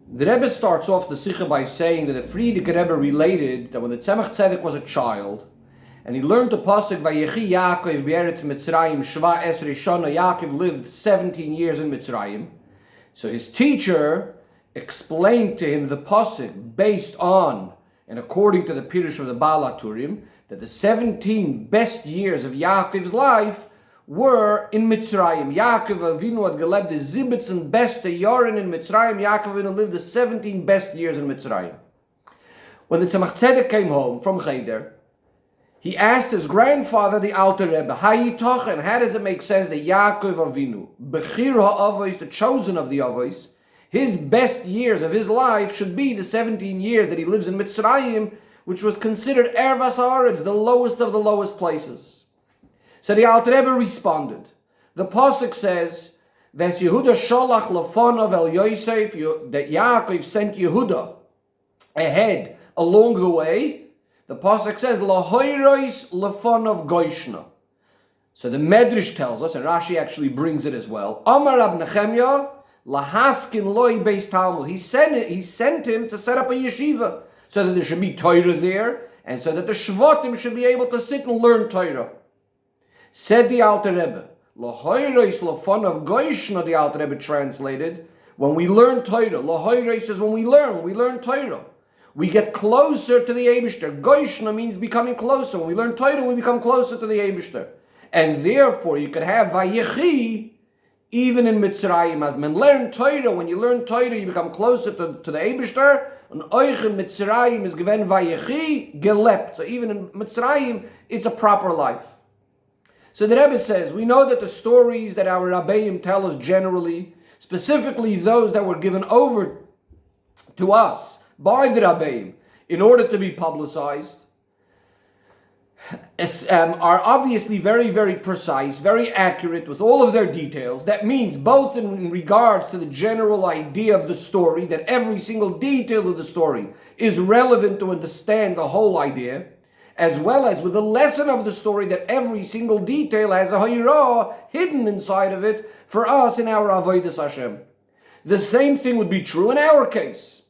The Rebbe starts off the Sicha by saying that the Frierdiker Rebbe related that when the Tzemach Tzedek was a child, and he learned the pasuk Vayechi Yaakov b'Eretz Mitzrayim Shva Esrei Shana. Yaakov lived 17 years in Mitzrayim. So his teacher explained to him the pasuk based on and according to the Pirush of the Baal HaTurim that the 17 best years of Yaakov's life were in Mitzrayim. Yaakov Avinu had gelebt the zibitzen beste Jahren in Mitzrayim. Yaakov Avinu lived the 17 best years in Mitzrayim. When the Tzemach Tzedek came home from Cheder, he asked his grandfather, the Alter Rebbe, Hayitochen, how does it make sense that Yaakov Avinu, Bechir HaAvos, the chosen of the Avos, his best years of his life should be the 17 years that he lives in Mitzrayim, which was considered Ervas Haaretz, the lowest of the lowest places. So the Alter Rebbe responded. The pasuk says, "Ves Yehuda sholach lefonov el Yosef," that Yaakov sent Yehuda ahead along the way. The pasuk says, "Lahoyrois lefonov goishna." So the Medrash tells us, and Rashi actually brings it as well. Amar Rab Nechemya lahaskin loy beis Talmud. He sent him to set up a yeshiva so that there should be Torah there, and so that the Shvatim should be able to sit and learn Torah. Said the Alter Rebbe, Lahoyrois lefonov goishna. The Alter Rebbe translated, when we learn Torah. Lahoyrois is when we learn Torah. We get closer to the Eibishter. Goishna means becoming closer. When we learn Torah, we become closer to the Eibishter. And therefore, you could have Vayechi even in Mitzrayim. As men learn Torah, when you learn Torah, you become closer to the Eibishter. And Oich in Mitzrayim is given Vayechi gelept. So even in Mitzrayim, it's a proper life. So the Rebbe says, we know that the stories that our Rabbeim tell us generally, specifically those that were given over to us by the Rabbeim in order to be publicized, are obviously very, very precise, very accurate with all of their details. That means both in regards to the general idea of the story, that every single detail of the story is relevant to understand the whole idea, as well as with the lesson of the story, that every single detail has a hayirah hidden inside of it for us in our avodas Hashem. The same thing would be true in our case.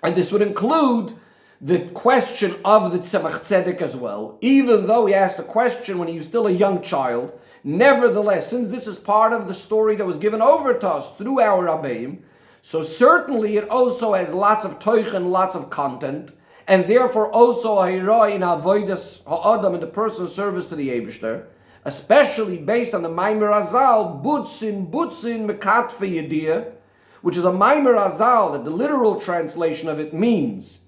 And this would include the question of the Tzemach Tzedek as well. Even though he asked the question when he was still a young child, nevertheless, since this is part of the story that was given over to us through our Rabbeim, so certainly it also has lots of toichen, lots of content, and therefore also a hirah in avodas ha'adam, in the person's service to the Eibishter, especially based on the Maimer Azal, butzin mekatfe yediyah, which is a Maimer Azal, that the literal translation of it means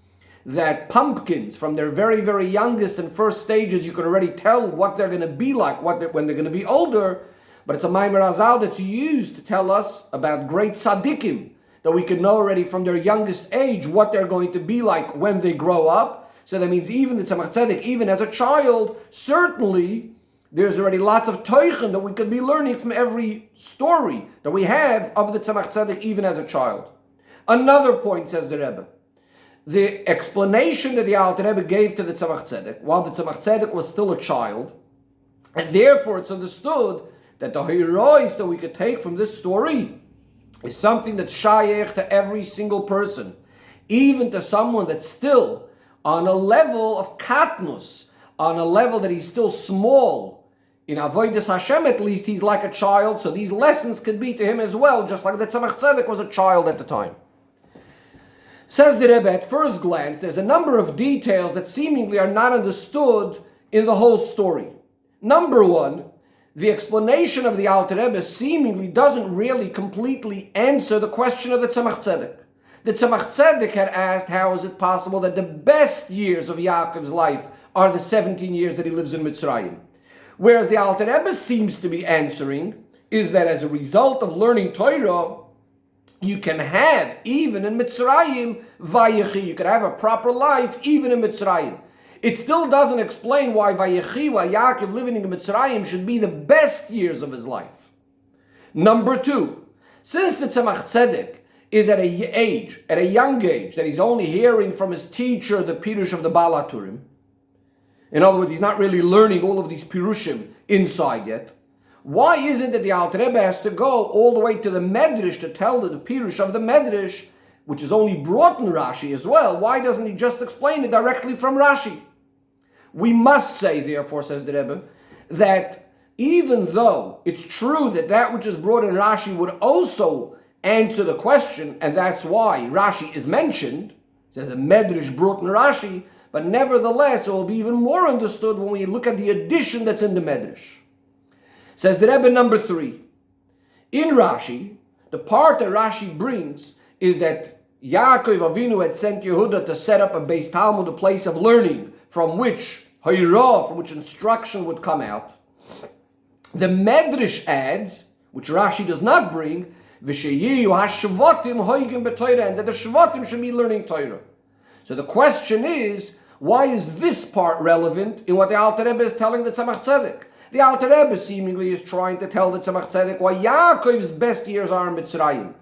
that pumpkins, from their very, very youngest and first stages, you can already tell what they're going to be like when they're going to be older. But it's a Maimer Azal that's used to tell us about great tzaddikim, that we can know already from their youngest age what they're going to be like when they grow up. So that means even the Tzemach Tzedek, even as a child, certainly there's already lots of toichen that we could be learning from every story that we have of the Tzemach Tzedek, even as a child. Another point, says the Rebbe, the explanation that the Alter Rebbe gave to the Tzemach Tzedek, while the Tzemach Tzedek was still a child, and therefore it's understood that the heroes that we could take from this story is something that's shayech to every single person, even to someone that's still on a level of katnus, on a level that he's still small. In avodas Hashem, at least, he's like a child, so these lessons could be to him as well, just like the Tzemach Tzedek was a child at the time. Says the Rebbe, at first glance, there's a number of details that seemingly are not understood in the whole story. Number one, the explanation of the Alter Rebbe seemingly doesn't really completely answer the question of the Tzemach Tzedek. The Tzemach Tzedek had asked, how is it possible that the best years of Yaakov's life are the 17 years that he lives in Mitzrayim? Whereas the Alter Rebbe seems to be answering is that as a result of learning Torah, you can have, even in Mitzrayim, Vayechi. You can have a proper life, even in Mitzrayim. It still doesn't explain why Vayechi, why Yaakov living in Mitzrayim should be the best years of his life. Number two, since the Tzemach Tzedek is at a young age, that he's only hearing from his teacher the Pirush of the Baal HaTurim. In other words, he's not really learning all of these Pirushim inside yet. Why is it that the Alter Rebbe has to go all the way to the Medrash to tell the Pirush of the Medrash which is only brought in Rashi as well, why doesn't he just explain it directly from Rashi? We must say, therefore, says the Rebbe, that even though it's true that that which is brought in Rashi would also answer the question, and that's why Rashi is mentioned, it says a medrash brought in Rashi, but nevertheless it will be even more understood when we look at the addition that's in the medrash. Says the Rebbe number 3. In Rashi, the part that Rashi brings is that Yaakov Avinu had sent Yehuda to set up a Beis Talmud, a place of learning from which instruction would come out. The Medrash adds, which Rashi does not bring, V'sheyiyu hashvatim hoigim b'Torah, and that the Shvatim should be learning Torah. So the question is, why is this part relevant in what the Alter Rebbe is telling the Tzemach Tzedek? The Alter Rebbe seemingly is trying to tell the Tzemach Tzedek why Yaakov's best years are in Mitzrayim.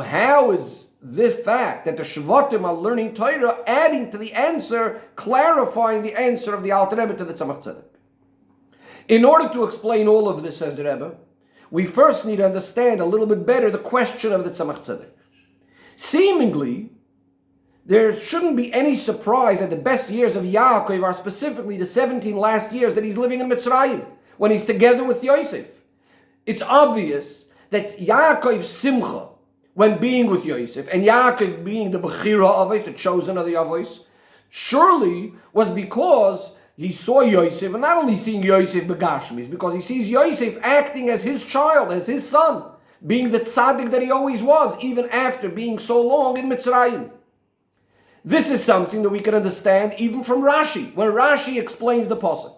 How is the fact that the Shvatim are learning Torah adding to the answer, clarifying the answer of the Alter Rebbe to the Tzemach Tzedek? In order to explain all of this, says the Rebbe, we first need to understand a little bit better the question of the Tzemach Tzedek. Seemingly, there shouldn't be any surprise that the best years of Yaakov are specifically the 17 last years that he's living in Mitzrayim, when he's together with Yosef. It's obvious that Yaakov's simcha, when being with Yosef, and Yaakov being the Bechira Avos, the chosen of the Avos, surely was because he saw Yosef, and not only seeing Yosef begashmis, because he sees Yosef acting as his child, as his son, being the tzaddik that he always was, even after being so long in Mitzrayim. This is something that we can understand even from Rashi, when Rashi explains the pasuk.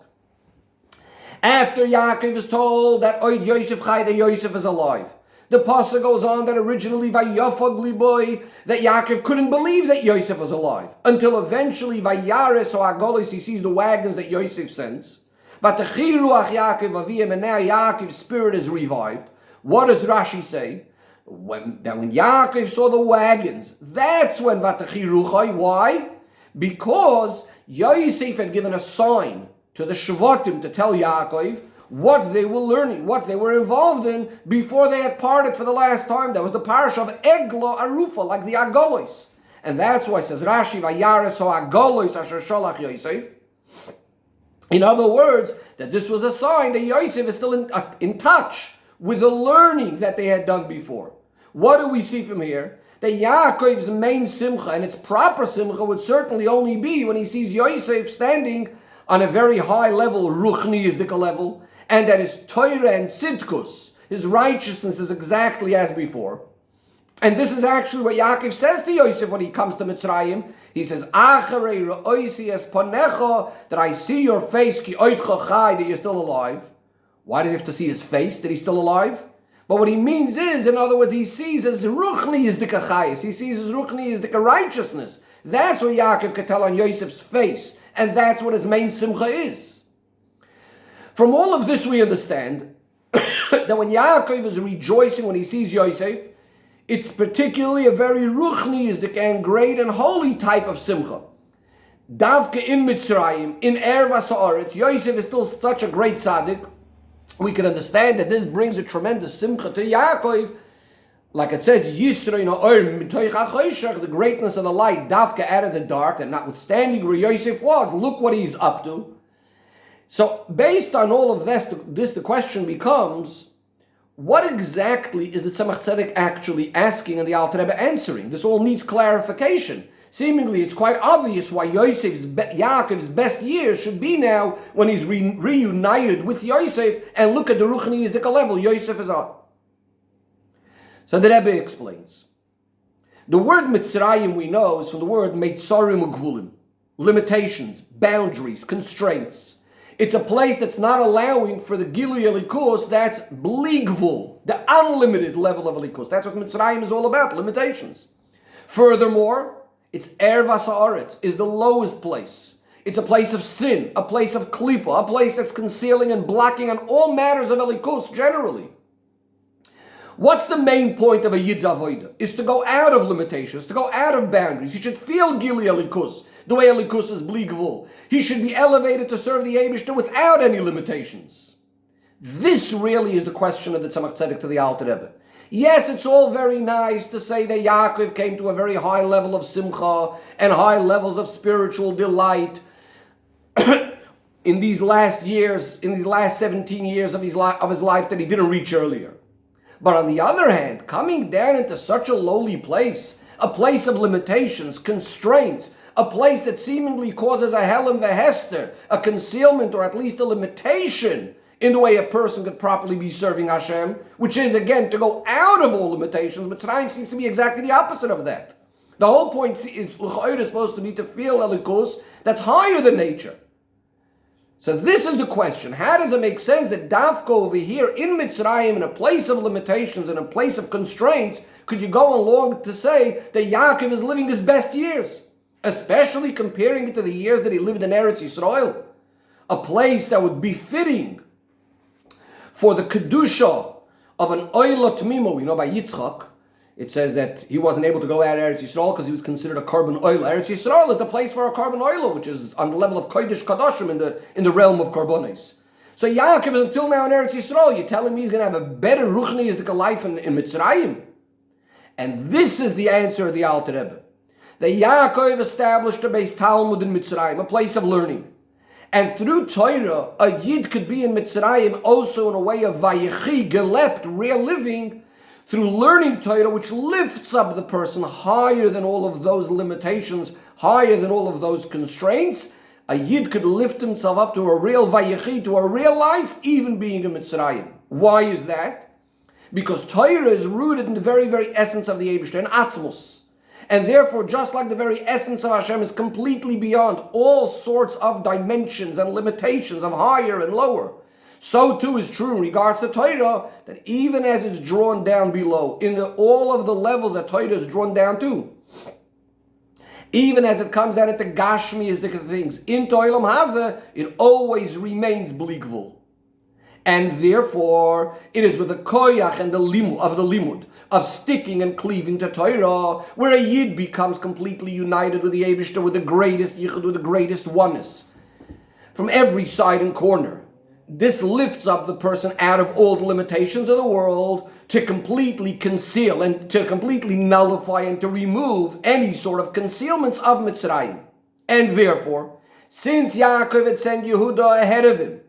After Yaakov is told that Oid Yosef Chai, that Yosef is alive, the pasuk goes on that originally Vayafag Liboy, that Yaakov couldn't believe that Yosef was alive, until eventually Vayares or Agolis, he sees the wagons that Yosef sends. But the Chiruach Yaakov Aviyim, and now Yaakov's spirit is revived. What does Rashi say? When Yaakov saw the wagons, that's when Vatachiruchai. Why? Because Yosef had given a sign to the Shvatim to tell Yaakov what they were learning, what they were involved in before they had parted for the last time. That was the parish of Egla Arufa, like the Agolos. And that's why it says Rashi, Vayares o Agolos asher sholach Yosef. In other words, that this was a sign that Yosef is still in touch with the learning that they had done before. What do we see from here? That Yaakov's main simcha, and its proper simcha, would certainly only be when he sees Yosef standing on a very high level, ruchni is the level, and that his Torah and tzidkus, his righteousness, is exactly as before. And this is actually what Yaakov says to Yosef when he comes to Mitzrayim. He says, Acharei re'oisi es panecha, that I see your face, ki oitcha chai, that you're still alive. Why does he have to see his face, that he's still alive? But what he means is, in other words, he sees his ruchni is the kachayis. He sees his ruchni is the righteousness. That's what Yaakov could tell on Yosef's face. And that's what his main simcha is. From all of this we understand that when Yaakov is rejoicing when he sees Yosef, it's particularly a very ruchniistic and great and holy type of simcha. Davke in Mitzrayim, in Erva Sa'aretz, Yosef is still such a great tzaddik. We can understand that this brings a tremendous simcha to Yaakov. Like it says, the greatness of the light, Davka out of the dark, and notwithstanding where Yosef was, look what he's up to. So, based on all of this, the question becomes, what exactly is the Tzemach Tzedek actually asking and the Alter Rebbe answering? This all needs clarification. Seemingly, it's quite obvious why Yaakov's best years should be now when he's reunited with Yosef, and look at the Ruchni Yizdika level Yosef is on. So the Rebbe explains. The word Mitzrayim we know is from the word Meitzarim Ugvulim, limitations, boundaries, constraints. It's a place that's not allowing for the Gilui Elikus, that's Bligvul, the unlimited level of Elikus. That's what Mitzrayim is all about, limitations. Furthermore, it's Erva Sa'aretz, is the lowest place. It's a place of sin, a place of Klippa, a place that's concealing and blocking on all matters of Elikus generally. What's the main point of a Yid's Avodah? Is to go out of limitations, to go out of boundaries. You should feel Gili Elikus, the way Elikus is Bligvul. He should be elevated to serve the Eibishter without any limitations. This really is the question of the Tzemach Tzedek to the Alter Rebbe. Yes, it's all very nice to say that Yaakov came to a very high level of simcha and high levels of spiritual delight in these last years, in these last 17 years of his life that he didn't reach earlier. But on the other hand, coming down into such a lowly place, a place of limitations, constraints, a place that seemingly causes a Helen Vehester, a concealment or at least a limitation in the way a person could properly be serving Hashem, which is again to go out of all limitations, but Mitzrayim seems to be exactly the opposite of that. The whole point is supposed to be to feel elikus that's higher than nature. So this is the question. How does it make sense that Dafka over here in Mitzrayim, in a place of limitations, in a place of constraints, could you go along to say that Yaakov is living his best years? Especially comparing it to the years that he lived in Eretz Yisrael. A place that would be fitting for the Kedusha of an Oilot Mimo. We know by Yitzchak, it says that he wasn't able to go out of Eretz Yisrael because he was considered a carbon oil. Eretz Yisrael is the place for a carbon oil, which is on the level of Kodesh Kadashim in the realm of carbonis. So Yaakov is until now in Eretz Yisrael. You're telling me he's going to have a better ruchniistic life in Mitzrayim? And this is the answer of the Alter Rebbe. That Yaakov established a base Talmud in Mitzrayim, a place of learning. And through Torah, a Yid could be in Mitzrayim also in a way of Vayechi, gelept, real living, through learning Torah, which lifts up the person higher than all of those limitations, higher than all of those constraints. A Yid could lift himself up to a real Vayechi, to a real life, even being in Mitzrayim. Why is that? Because Torah is rooted in the very, very essence of the Eibishter, in Atzmos. And therefore, just like the very essence of Hashem is completely beyond all sorts of dimensions and limitations of higher and lower, so too is true in regards to Torah, that even as it's drawn down below, in all of the levels that Torah is drawn down to, even as it comes down into Gashmiistic things, into Olam Hazeh, it always remains Bligvul. And therefore, it is with the koyach and the limud, of sticking and cleaving to Torah, where a Yid becomes completely united with the Eibishter, with the greatest yichud, with the greatest oneness. From every side and corner. This lifts up the person out of all the limitations of the world to completely conceal and to completely nullify and to remove any sort of concealments of Mitzrayim. And therefore, since Yaakov had sent Yehuda ahead of him,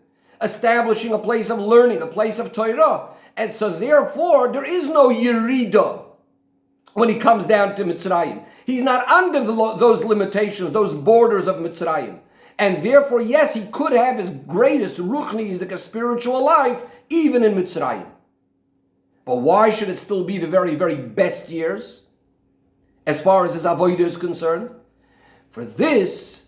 establishing a place of learning, a place of Torah, and so therefore there is no Yerida when he comes down to Mitzrayim. He's not under those limitations, those borders of Mitzrayim. And therefore, yes, he could have his greatest ruchniistic spiritual life even in Mitzrayim. But why should it still be the very, very best years as far as his avodah is concerned? For this,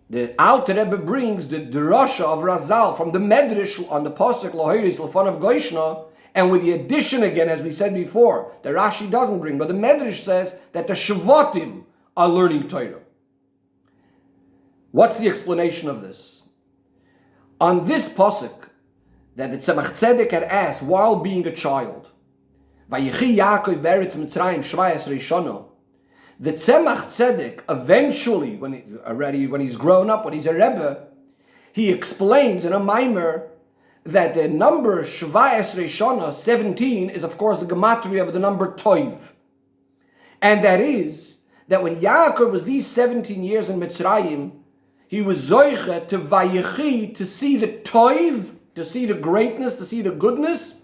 the Alter Rebbe brings the drasha of Razal from the Medrash on the Pasuk Lohiris Lefan of Goishna, and with the addition again, as we said before, the Rashi doesn't bring, but the Medrash says that the Shvatim are learning Torah. What's the explanation of this? On this pasuk that the Tzemach Tzedek had asked while being a child, Vayechi Yaakov be'eretz Mitzrayim shvayas reishana, the Tzemach Tzedek eventually, when he's grown up, when he's a Rebbe, he explains in a Maimer that the number shvayas reishana, 17, is of course the gematria of the number Toiv. And that is that when Yaakov was these 17 years in Mitzrayim, he was zoiche to Vayechi, to see the toiv, to see the greatness, to see the goodness,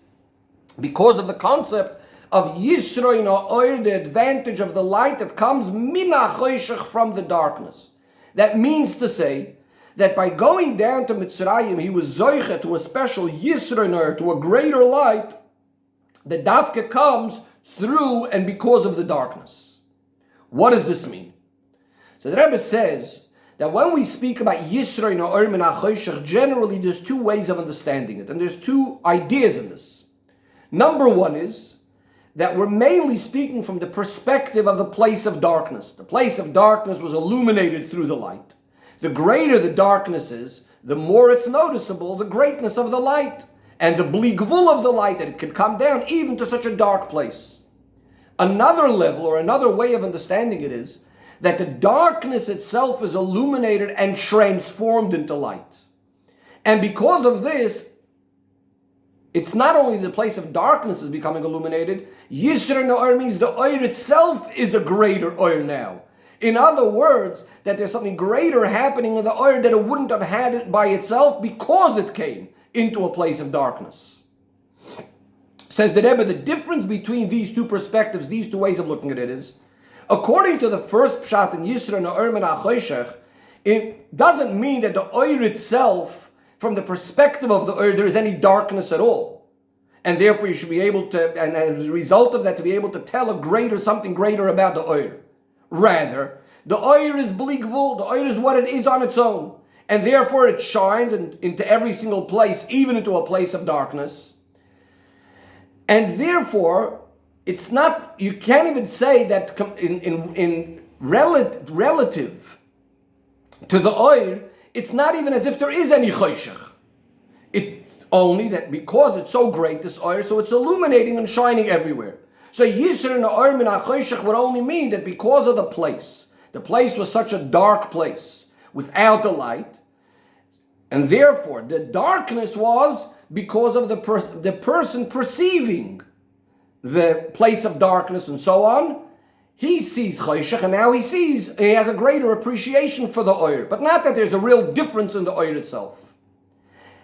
because of the concept of Yisroin or the advantage of the light that comes mina choshech, from the darkness. That means to say that by going down to Mitzrayim, he was zoiche to a special Yisroin, to a greater light that dafke comes through and because of the darkness. What does this mean? So the Rebbe says that when we speak about Yisroin or Min HaChoshech, generally there's two ways of understanding it, and there's two ideas in this. Number one is that we're mainly speaking from the perspective of the place of darkness. The place of darkness was illuminated through the light. The greater the darkness is, the more it's noticeable, the greatness of the light, and the bligvul of the light, that it could come down even to such a dark place. Another level, or another way of understanding it, is that the darkness itself is illuminated and transformed into light. And because of this, it's not only the place of darkness is becoming illuminated, Yisra Na'or means the oir itself is a greater oir now. In other words, that there's something greater happening in the oir that it wouldn't have had it by itself because it came into a place of darkness. Says the Rebbe, the difference between these two perspectives, these two ways of looking at it is, according to the first pshat in Yisra Na'or min HaChoshech, it doesn't mean that the oir itself, from the perspective of the oir, there is any darkness at all. And therefore you should be able to, and as a result of that, to be able to tell something greater about the oir. Rather, the oir is bligvul, the oir is what it is on its own. And therefore it shines into every single place, even into a place of darkness. And therefore, it's not, you can't even say that in relative to the oir, it's not even as if there is any choshech. It's only that because it's so great, this oir, so it's illuminating and shining everywhere. So Yisra Na'or min HaChoshech would only mean that because of the place was such a dark place without the light, and therefore the darkness was because of the person perceiving the place of darkness and so on. He sees choshech, and now he has a greater appreciation for the oir, but not that there's a real difference in the oir itself.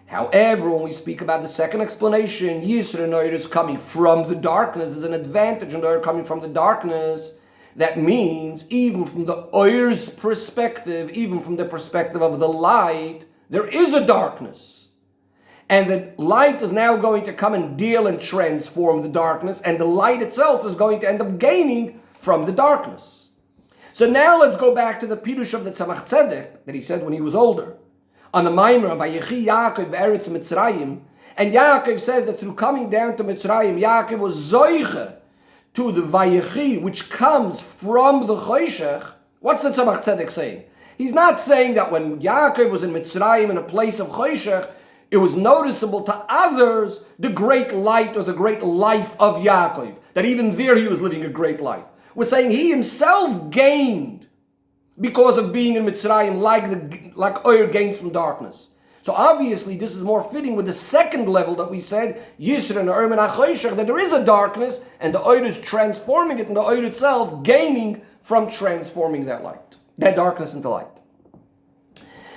However, when we speak about the second explanation, Yisra Na'or is coming from the darkness, there's an advantage in the oir coming from the darkness. That means, even from the oir's perspective, even from the perspective of the light, there is a darkness. And the light is now going to come and deal and transform the darkness, and the light itself is going to end up gaining from the darkness. So now let's go back to the Pirush of the Tzemach Tzedek that he said when he was older. On the Maimer of Vayechi Yaakov be'eretz Mitzrayim, and Yaakov says that through coming down to Mitzrayim, Yaakov was zoiche to the Vayechi, which comes from the Choshech. What's the Tzemach Tzedek saying? He's not saying that when Yaakov was in Mitzrayim in a place of Choshech, it was noticeable to others the great light or the great life of Yaakov, that even there he was living a great life. We're saying he himself gained because of being in Mitzrayim, like oir gains from darkness. So obviously this is more fitting with the second level that we said, Yisra Na'or min HaChoshech, that there is a darkness and the oir is transforming it, and the oir itself gaining from transforming that light, that darkness into light.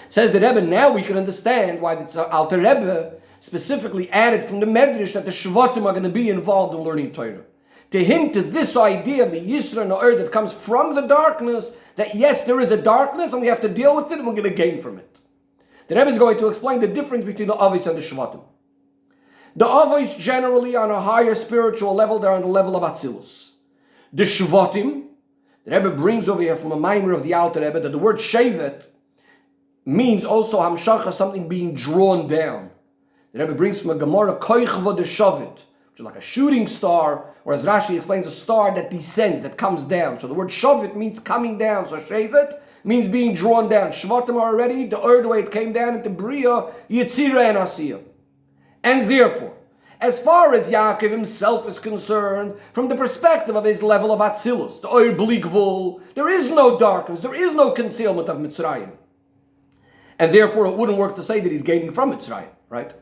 Says the Rebbe, now we can understand why the Alter Rebbe specifically added from the Medrash that the Shvatim are going to be involved in learning Torah. To hint to this idea of the Yisra Na'or that comes from the darkness, that yes, there is a darkness and we have to deal with it and we're going to gain from it. The Rebbe is going to explain the difference between the Avos and the Shvatim. The Avos generally on a higher spiritual level, they're on the level of Atzilus. The Shvatim, the Rebbe brings over here from a Maimer of the Alter Rebbe that the word Shevet means also Hamshacha, something being drawn down. The Rebbe brings from a Gemara, Koichva de Shavit, which is like a shooting star, or as Rashi explains, a star that descends, that comes down. So the word Shavit means coming down. So Shevet means being drawn down. Shvatim are already the way it came down into Bria, Yetzira and Asiyah. And therefore, as far as Yaakov himself is concerned, from the perspective of his level of Atzilus, the Oir Blikvul, there is no darkness, there is no concealment of Mitzrayim. And therefore it wouldn't work to say that he's gaining from Mitzrayim, right?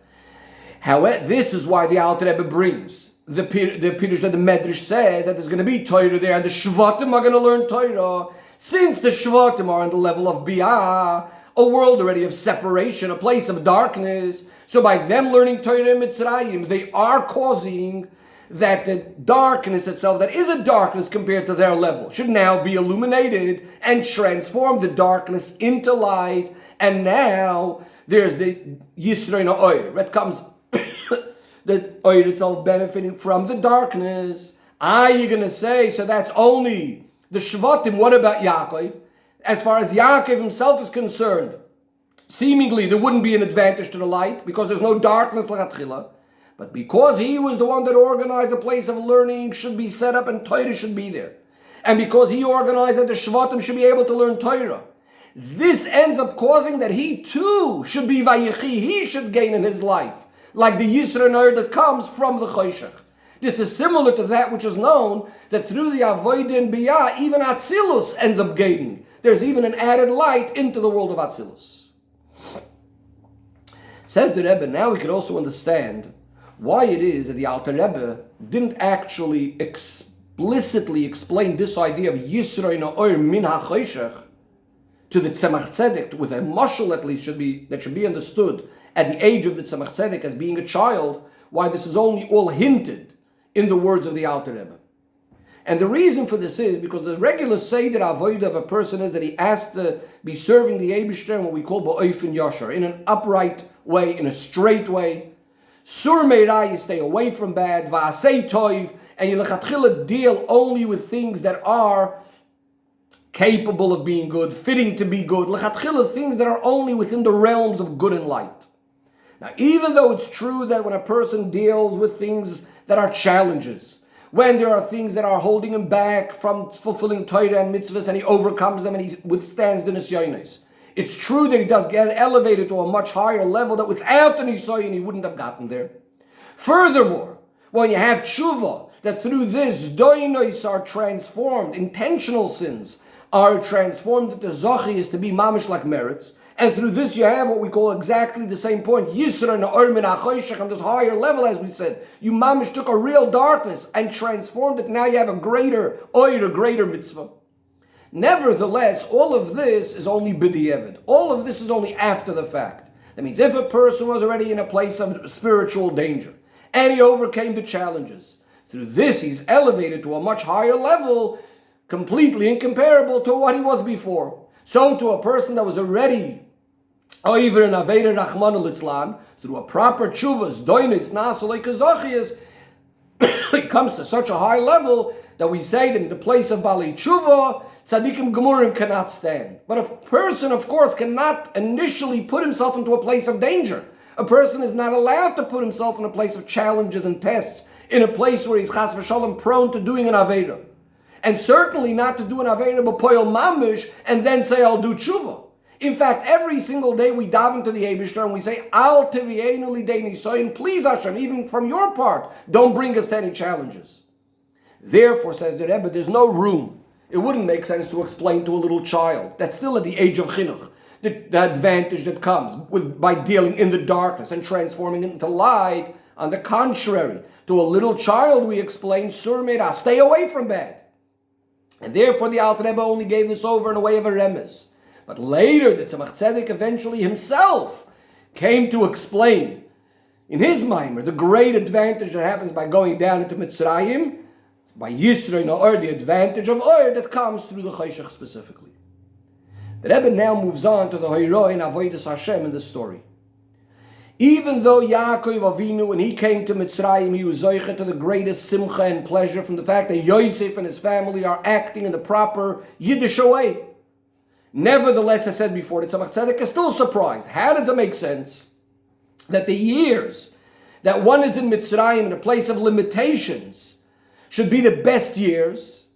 However, this is why the Alter Rebbe brings the Pirush that the Medrash says that there's going to be Torah there, and the Shvatim are going to learn Torah. Since the Shvatim are on the level of Biyah, a world already of separation, a place of darkness, so by them learning Torah in Mitzrayim, they are causing that the darkness itself, that is a darkness compared to their level, should now be illuminated and transform the darkness into light. And now there's the Yisra Na'or that comes, the oir itself benefiting from the darkness. You're going to say, so that's only the Shvatim. What about Yaakov? As far as Yaakov himself is concerned, seemingly there wouldn't be an advantage to the light because there's no darkness like Atchila. But because he was the one that organized a place of learning should be set up and Torah should be there. And because he organized that the Shvatim should be able to learn Torah, this ends up causing that he too should be Vayechi, he should gain in his life, like the Yisra Na'or that comes from the Choshech. This is similar to that which is known, that through the Avodah and Biyah, even Atzilus ends up gaining. There's even an added light into the world of Atzilus. Says the Rebbe, now we can also understand why it is that the Alter Rebbe didn't actually explicitly explain this idea of Yisroi Na'or Min HaChoshech to the Tzemach Tzedek, with a mashal at least that should be understood at the age of the Tzemach Tzedek as being a child, why this is only all hinted in the words of the Alter Rebbe. And the reason for this is because the regular Seder Avodah of a person is that he has to be serving the Eibishter in what we call Ba'ofen Yashar, in an upright way, in a straight way. Sur Meirah, you stay away from bad, Va'asei Toiv, and you lechatchila deal only with things that are capable of being good, fitting to be good, lechatchila things that are only within the realms of good and light. Now, even though it's true that when a person deals with things that are challenges, when there are things that are holding him back from fulfilling Torah and mitzvahs, and he overcomes them and he withstands the nisyonos, it's true that he does get elevated to a much higher level that without the nisyon he wouldn't have gotten there. Furthermore, when you have tshuva, that through this doinos are transformed, intentional sins are transformed into zochis to be mamish like merits, and through this you have what we call exactly the same point, Yisra Na'or Min HaChoshech, on this higher level, as we said. You mamish took a real darkness and transformed it. Now you have a greater oir, a greater mitzvah. Nevertheless, all of this is only b'di'evid. All of this is only after the fact. That means if a person was already in a place of spiritual danger, and he overcame the challenges, through this he's elevated to a much higher level, completely incomparable to what he was before. So to a person that was already over in Aveda Rachmanu Litzlan, through a proper tshuvas, doinis, nasalei kazachias, it comes to such a high level that we say that in the place of Bali Tshuva, tzaddikim gemurim cannot stand. But a person, of course, cannot initially put himself into a place of danger. A person is not allowed to put himself in a place of challenges and tests, in a place where he's chas v'shalom prone to doing an Aveda. And certainly not to do an Aveda b'poyel mamish and then say, I'll do tshuva. In fact, every single day we daven to the Eibishter and we say, Al tivienu lidei nisoyin, please Hashem, even from your part, don't bring us to any challenges. Therefore, says the Rebbe, there's no room. It wouldn't make sense to explain to a little child that's still at the age of chinuch the advantage that comes by dealing in the darkness and transforming it into light. On the contrary, to a little child we explain, Sur Meirah, stay away from bad. And therefore the Alter Rebbe only gave this over in a way of a remez. But later the Tzemach Tzedek eventually himself came to explain in his Maimer the great advantage that happens by going down into Mitzrayim, by Yisroi Na'or, the advantage of Or that comes through the Choshech specifically. The Rebbe now moves on to the Hoiroi and Avodas Hashem in the story. Even though Yaakov Avinu, when he came to Mitzrayim, he was zoiche to the greatest simcha and pleasure from the fact that Yosef and his family are acting in the proper Yiddish way. Nevertheless, I said before, the Tzemach Tzedek is still surprised. How does it make sense that the years that one is in Mitzrayim in a place of limitations should be the best years?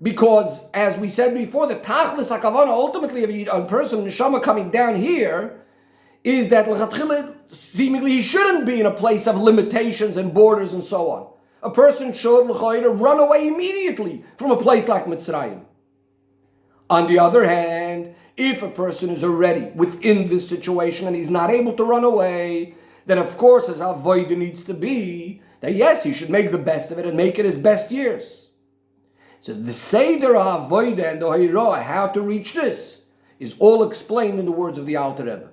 Because, as we said before, the Tachlis HaKavana ultimately of a person, Neshama, coming down here, is that seemingly he shouldn't be in a place of limitations and borders and so on. A person should run away immediately from a place like Mitzrayim. On the other hand, if a person is already within this situation and he's not able to run away, then of course his avodah needs to be that yes, he should make the best of it and make it his best years. So the Seder HaAvodah and the Hoirah, how to reach this, is all explained in the words of the Alter Rebbe.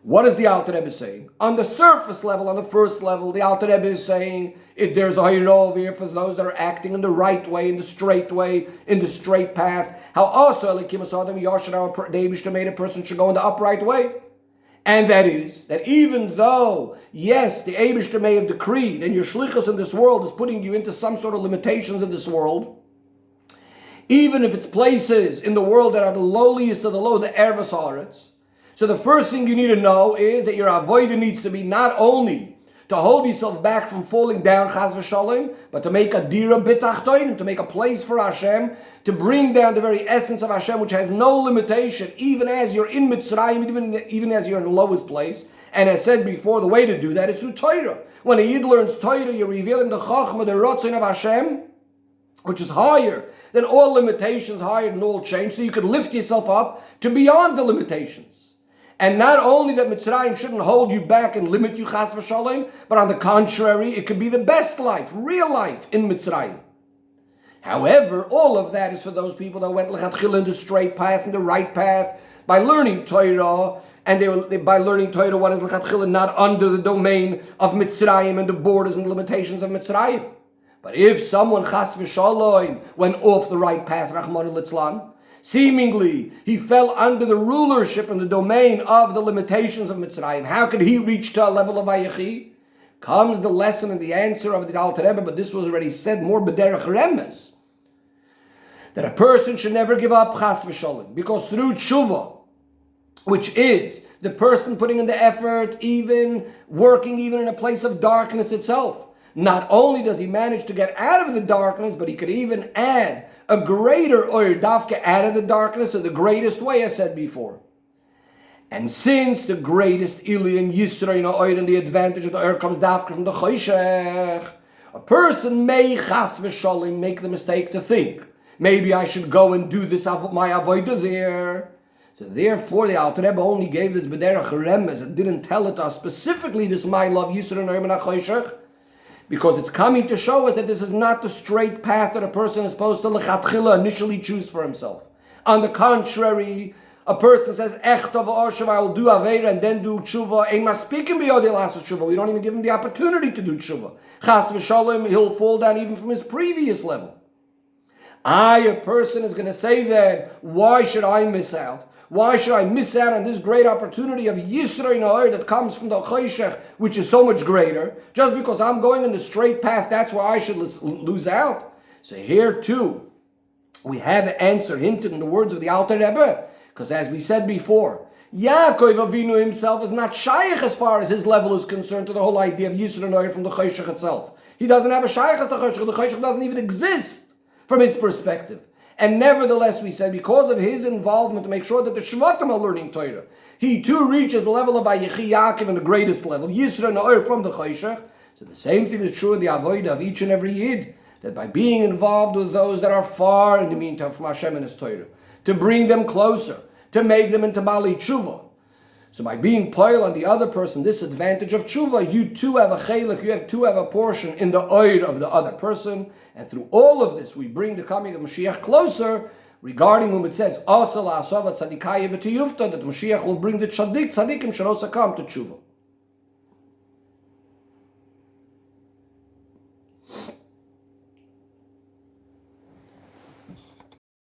What is the Alter Rebbe saying? On the surface level, on the first level, the Alter Rebbe is saying if there's a Hoirah over here for those that are acting in the right way, in the straight way, in the straight path. How also the Eibishter made a person should go in the upright way. And that is, that even though, yes, the Eibishter may have decreed, and your shlichus in this world is putting you into some sort of limitations in this world, even if it's places in the world that are the lowliest of the low, the Ervas Haaretz. So the first thing you need to know is that your avodah needs to be not only to hold yourself back from falling down, chas v'shalom, but to make a dira b'tachtonim, to make a place for Hashem, to bring down the very essence of Hashem, which has no limitation, even as you're in Mitzrayim, even as you're in the lowest place. And as said before, the way to do that is through Torah. When a Yid learns Torah, you're revealing the Chachma, the Rotzon of Hashem, which is higher than all limitations, higher than all change, so you could lift yourself up to beyond the limitations. And not only that Mitzrayim shouldn't hold you back and limit you chas v'shalom, but on the contrary, it could be the best life, real life in Mitzrayim. However, all of that is for those people that went lechatchila in the straight path, in the right path, by learning Torah, and by learning Torah, what is lechatchila, not under the domain of Mitzrayim and the borders and limitations of Mitzrayim. But if someone chas v'shalom went off the right path, Rahman al-Litzlan, seemingly he fell under the rulership and the domain of the limitations of Mitzrayim, how could he reach to a level of Vayechi? Comes the lesson and the answer of the Alter Rebbe, but this was already said more b'derech remez, that a person should never give up chas v'shalom, because through tshuva, which is the person putting in the effort, even working even in a place of darkness itself, not only does he manage to get out of the darkness, but he could even add a greater oir dafka out of the darkness in the greatest way, as said before. And since the greatest ili and yisrael oir and the advantage of the oir comes dafka from the choshech, a person may chas v'shalom make the mistake to think, maybe I should go and do this my avodah there. So therefore, the Alter Rebbe only gave this b'derech remez and didn't tell it to us specifically, this my love yisrael oir and choshech, because it's coming to show us that this is not the straight path that a person is supposed to lechatchila initially choose for himself. On the contrary, a person says, Echtov Oshav, I will do Aveira and then do Tshuva. Ein maspikim biyodei lasos Tshuva. We don't even give him the opportunity to do Tshuva. Chas v'shalom, he'll fall down even from his previous level. A person is going to say then, why should I miss out? Why should I miss out on this great opportunity of Yisroi Na'or that comes from the Choshech, which is so much greater? Just because I'm going in the straight path, that's where I should lose out? So here too, we have an answer hinted in the words of the Alter Rebbe. Because as we said before, Yaakov Avinu himself is not shaykh as far as his level is concerned to the whole idea of Yisroi Na'or from the Choshech itself. He doesn't have a shaykh as the Choshech. The Choshech doesn't even exist from his perspective. And nevertheless, we said, because of his involvement to make sure that the Shvatim are learning Torah, he too reaches the level of Vayechi Yaakov in the greatest level, Yisroi Na'or from the Choshech. So the same thing is true in the avodah of each and every Yid, that by being involved with those that are far in the meantime from Hashem and His Torah, to bring them closer, to make them into Bali Tshuva. So by being poil on the other person, this advantage of Tshuva, you too have a chelek, you too have a portion in the oid of the other person. And through all of this, we bring the coming of Mashiach closer, regarding whom it says, Asal Asavat Tzadikaya B'tiyufta, that Mashiach will bring the tzaddikim shall also come to Tshuva.